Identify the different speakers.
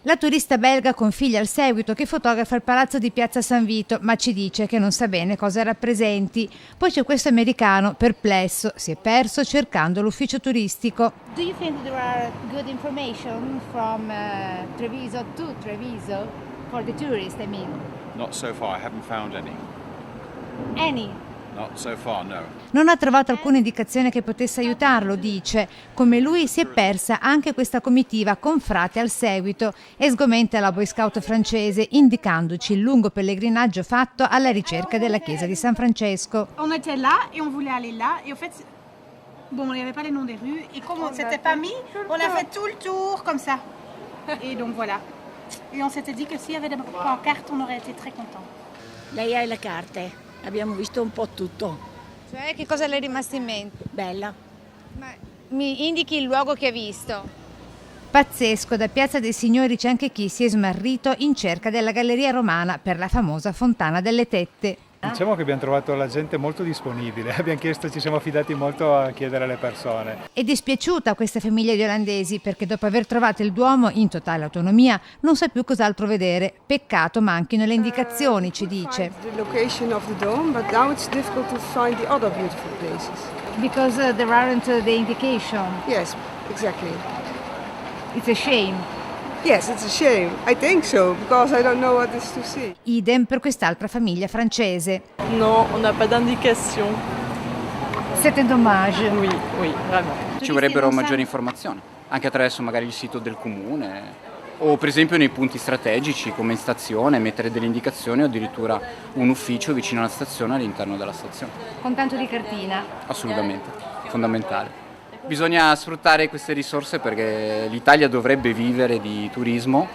Speaker 1: La turista belga configlia al seguito che fotografa il palazzo di Piazza San Vito, ma ci dice che non sa bene cosa rappresenti. Poi c'è questo americano perplesso, si è perso cercando l'ufficio turistico.
Speaker 2: Do you think there are good information from Treviso to Treviso for the tourists, I mean?
Speaker 3: Not so far, I haven't found any.
Speaker 2: Any?
Speaker 3: Not so far, no.
Speaker 1: Non ha trovato alcuna indicazione che potesse aiutarlo, dice. Come lui si è persa anche questa comitiva con frate al seguito e sgomenta la Boy Scout francese indicandoci il lungo pellegrinaggio fatto alla ricerca della chiesa di San Francesco.
Speaker 4: On était là et on voulait aller là et en fait bon, il n'y avait pas les noms des rues et comme on s'était pas mis, on a fait tout le tour comme ça. Et donc voilà. Et on s'était dit que s'il y avait des pancartes, on aurait été très contents.
Speaker 5: Lei ha le carte. Abbiamo visto un po' tutto.
Speaker 2: Cioè, che cosa le è rimasto in mente?
Speaker 5: Bella.
Speaker 2: Ma mi indichi il luogo che ha visto?
Speaker 1: Pazzesco, da Piazza dei Signori c'è anche chi si è smarrito in cerca della Galleria Romana per la famosa Fontana delle Tette.
Speaker 6: Diciamo che abbiamo trovato la gente molto disponibile, abbiamo chiesto, ci siamo affidati molto a chiedere alle persone.
Speaker 1: È dispiaciuta questa famiglia di olandesi perché dopo aver trovato il Duomo in totale autonomia non sa più cos'altro vedere. Peccato manchino le indicazioni, ci dice.
Speaker 7: The location of the dome, but now it's difficult to find the other beautiful places.
Speaker 2: Because there aren't the indication.
Speaker 7: Yes, exactly.
Speaker 2: It's a shame.
Speaker 7: Yes, it's a shame. I think so, because I don't know what is to see.
Speaker 1: Idem per quest'altra famiglia francese.
Speaker 8: Non, on n'a pas d'indication.
Speaker 2: C'est un dommage.
Speaker 8: Oui, oui, vraiment.
Speaker 9: Ci vorrebbero maggiori informazioni, anche attraverso magari il sito del comune o per esempio nei punti strategici come in stazione, mettere delle indicazioni o addirittura un ufficio vicino alla stazione all'interno della stazione.
Speaker 2: Con tanto di cartina.
Speaker 9: Assolutamente, fondamentale. Bisogna sfruttare queste risorse perché l'Italia dovrebbe vivere di turismo